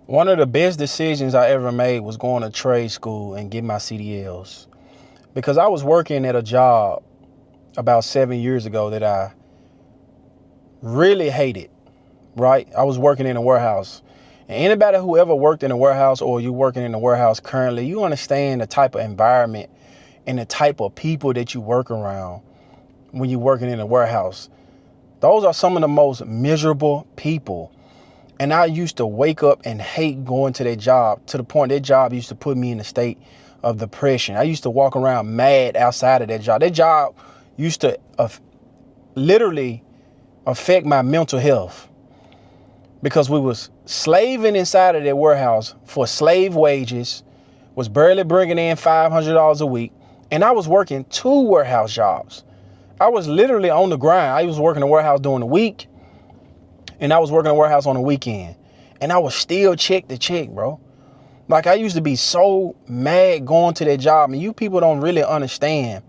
One of the best decisions I ever made was going to trade school and get my CDLs. Because I was working at a job about 7 years ago that I really hated, right? I was working in a warehouse. And anybody who ever worked in a warehouse or you working in a warehouse currently, you understand the type of environment and the type of people that you work around when you're working in a warehouse. Those are some of the most miserable people. And I used to wake up and hate going to that job to the point that job used to put me in a state of depression. I used to walk around mad outside of that job. That job used to literally affect my mental health because we was slaving inside of that warehouse for slave wages, was barely bringing in $500 a week. And I was working 2 warehouse jobs. I was literally on the grind. I was working the warehouse during the week and I was working the warehouse on the weekend. And I was still check to check, bro. Like I used to be so mad going to that job. And you people don't really understand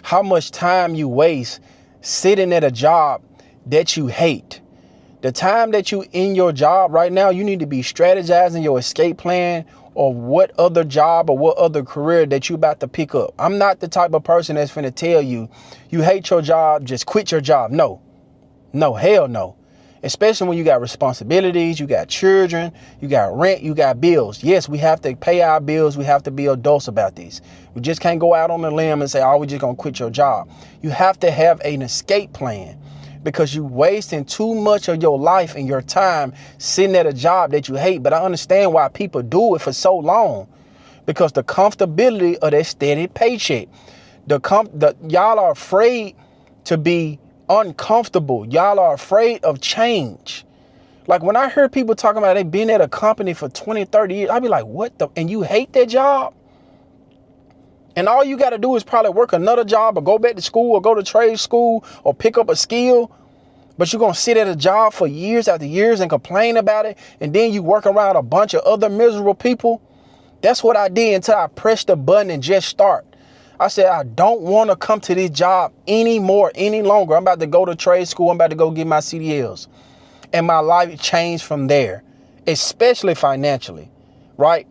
how much time you waste sitting at a job that you hate. The time that you in your job right now, you need to be strategizing your escape plan or what other job or what other career that you about to pick up. I'm not the type of person that's finna tell you, you hate your job, just quit your job. No, hell no. Especially when you got responsibilities, you got children, you got rent, you got bills. Yes, we have to pay our bills. We have to be adults about this. We just can't go out on a limb and say, oh, we're just going to quit your job. You have to have an escape plan because you wasting too much of your life and your time sitting at a job that you hate. But I understand why people do it for so long because the comfortability of that steady paycheck, y'all are afraid to be uncomfortable. Y'all are afraid of change. Like when I hear people talking about they been at a company for 20, 30 years, I be like, what the, and you hate that job? And all you got to do is probably work another job or go back to school or go to trade school or pick up a skill. But you're going to sit at a job for years after years and complain about it. And then you work around a bunch of other miserable people. That's what I did until I pressed the button and just start. I said, I don't want to come to this job any longer. I'm about to go to trade school. I'm about to go get my CDLs. And my life changed from there, especially financially, right?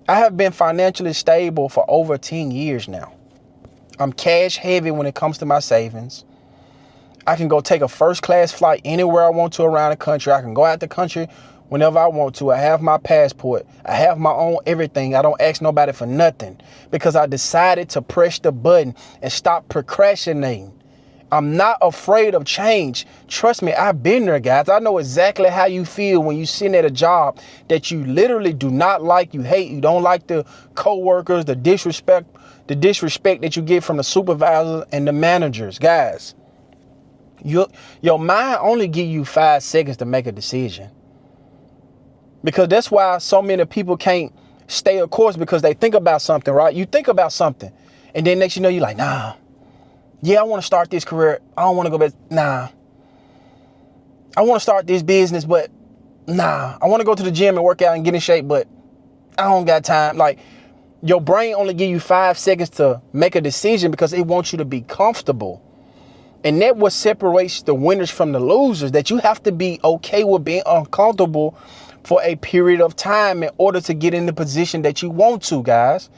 I have been financially stable for over 10 years now. I'm cash heavy when it comes to my savings. I can go take a first class flight anywhere I want to around the country. I can go out the country whenever I want to. I have my passport. I have my own everything. I don't ask nobody for nothing because I decided to press the button and stop procrastinating. I'm not afraid of change. Trust me, I've been there, guys. I know exactly how you feel when you're sitting at a job that you literally do not like, you hate, you don't like the coworkers, the disrespect that you get from the supervisors and the managers. Guys, your mind only give you 5 seconds to make a decision. Because that's why so many people can't stay a course because they think about something, right? You think about something and then next you know you're like, nah, yeah, I want to start this career. I don't want to go back. Nah, I want to start this business, but nah, I want to go to the gym and work out and get in shape, but I don't got time. Like your brain only give you 5 seconds to make a decision because it wants you to be comfortable. And that what separates the winners from the losers, that you have to be okay with being uncomfortable for a period of time in order to get in the position that you want to, guys.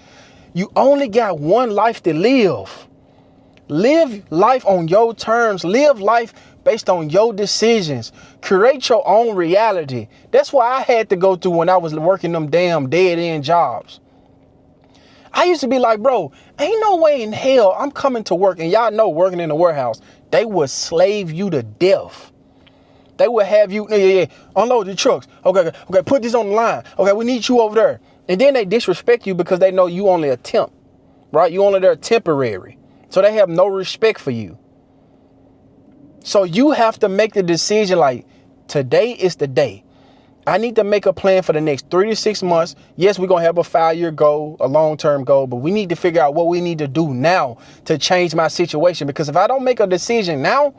You only got one life to live. Live life on your terms. Live life based on your decisions. Create your own reality. That's what I had to go through when I was working them damn dead end jobs. I used to be like, bro, ain't no way in hell I'm coming to work. And y'all know working in a warehouse, they would slave you to death. They would have you, unload the trucks. Okay, put this on the line. Okay, we need you over there. And then they disrespect you because they know you only a temp, right? You only there temporary. So they have no respect for you. So you have to make the decision like, today is the day. I need to make a plan for the next 3 to 6 months. Yes, we're going to have a 5-year goal, a long-term goal, but we need to figure out what we need to do now to change my situation. Because if I don't make a decision now,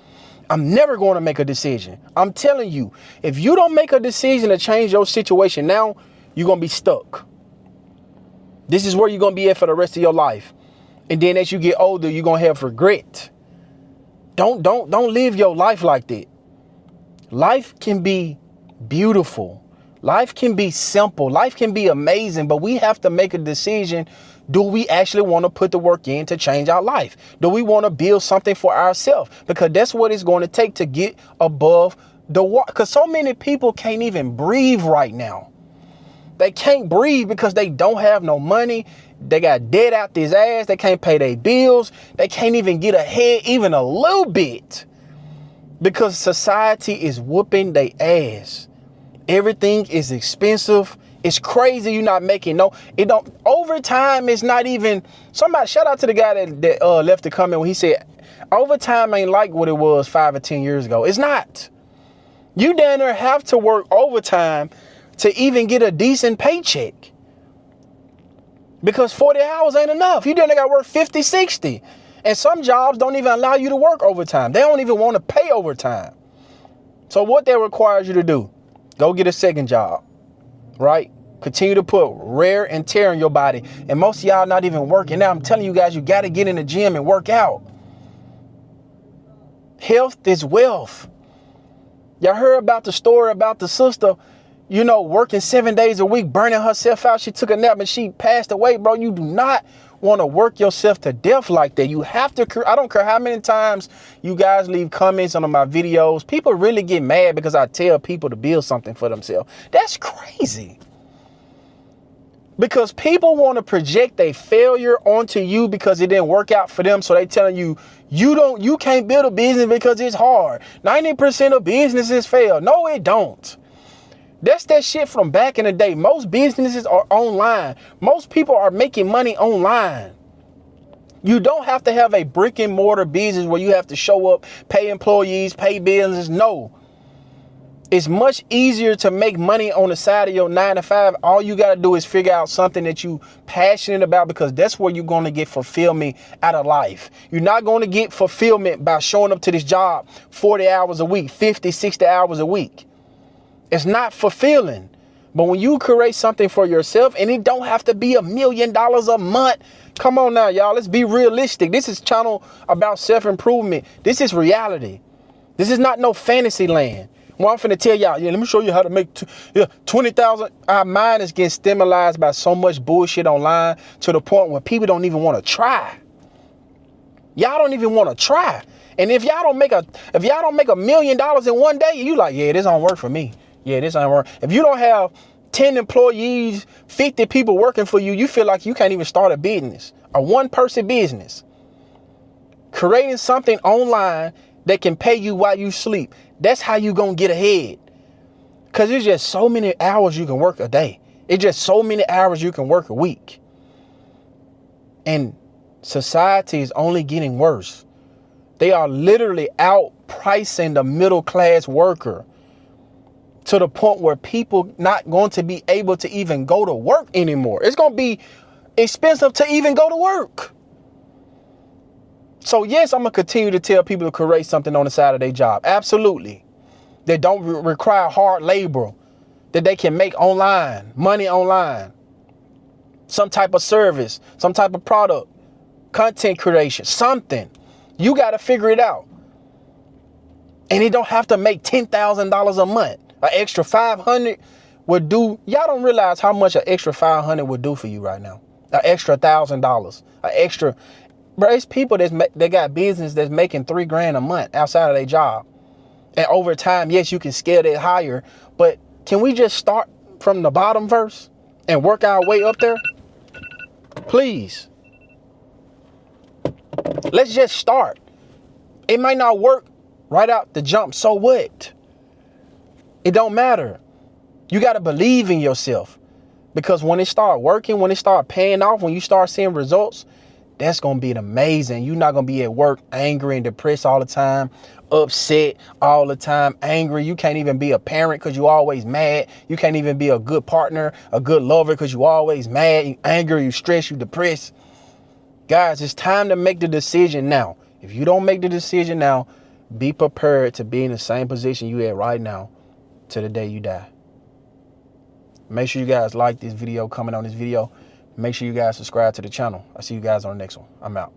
I'm never going to make a decision. I'm telling you, if you don't make a decision to change your situation now, you're going to be stuck. This is where you're going to be at for the rest of your life. And then as you get older, you're going to have regret. Don't live your life like that. Life can be beautiful. Life can be simple. Life can be amazing, but we have to make a decision. Do we actually want to put the work in to change our life? Do we want to build something for ourselves? Because that's what it's going to take to get above the water. Because so many people can't even breathe right now. They can't breathe because they don't have no money. They got debt out this ass. They can't pay their bills. They can't even get ahead even a little bit because society is whooping their ass. Everything is expensive. It's crazy. You're not making overtime is not even, somebody shout out to the guy that left a comment when he said, overtime ain't like what it was 5 or 10 years ago. It's not. You down there have to work overtime to even get a decent paycheck. Because 40 hours ain't enough. You down there got to work 50, 60. And some jobs don't even allow you to work overtime. They don't even want to pay overtime. So what that requires you to do, go get a second job, right? Continue to put wear and tear on your body. And most of y'all not even working out. I'm telling you guys, you got to get in the gym and work out. Health is wealth. Y'all heard about the story about the sister, working 7 days a week, burning herself out. She took a nap and she passed away, bro. You do not want to work yourself to death like that. You have to, I don't care how many times you guys leave comments on my videos. People really get mad because I tell people to build something for themselves. That's crazy. Because people want to project their failure onto you because it didn't work out for them. So they telling you, you can't build a business because it's hard. 90% of businesses fail. No, it don't. That's that shit from back in the day. Most businesses are online. Most people are making money online. You don't have to have a brick and mortar business where you have to show up, pay employees, pay businesses. No. It's much easier to make money on the side of your 9 to 5. All you got to do is figure out something that you passionate about, because that's where you're going to get fulfillment out of life. You're not going to get fulfillment by showing up to this job 40 hours a week, 50, 60 hours a week. It's not fulfilling. But when you create something for yourself, and it don't have to be $1 million a month. Come on now, y'all. Let's be realistic. This is channel about self-improvement. This is reality. This is not no fantasy land. Well, I'm finna tell y'all, let me show you how to make 20,000. Our mind is getting stimulated by so much bullshit online to the point where people don't even want to try. Y'all don't even want to try. And if y'all don't make $1 million in one day, you like, yeah, this don't work for me. Yeah, this ain't work. If you don't have 10 employees, 50 people working for you, you feel like you can't even start a business, a one-person business. Creating something online that can pay you while you sleep. That's how you gonna get ahead. Because there's just so many hours you can work a day. It's just so many hours you can work a week. And society is only getting worse. They are literally outpricing the middle class worker to the point where people not going to be able to even go to work anymore. It's going to be expensive to even go to work. So yes, I'm going to continue to tell people to create something on the side of their job. Absolutely. That don't require hard labor, that they can make online, money online, some type of service, some type of product, content creation, something. You got to figure it out. And it don't have to make $10,000 a month. An extra 500 would do. Y'all don't realize how much an extra 500 would do for you right now. An extra $1,000, an extra. Bro, it's people that got business that's making $3,000 a month outside of their job. And over time, yes, you can scale that higher. But can we just start from the bottom first and work our way up there? Please. Let's just start. It might not work right out the jump. So what? It don't matter. You got to believe in yourself, because when it start working, when it start paying off, when you start seeing results, that's going to be amazing. You're not going to be at work angry and depressed all the time, upset all the time, angry. You can't even be a parent because you always mad. You can't even be a good partner, a good lover, because you always mad, you angry, you stressed, you depressed. Guys, it's time to make the decision now. If you don't make the decision now, be prepared to be in the same position you at right now to the day you die. Make sure you guys like this video, comment on this video. Make sure you guys subscribe to the channel. I'll see you guys on the next one. I'm out.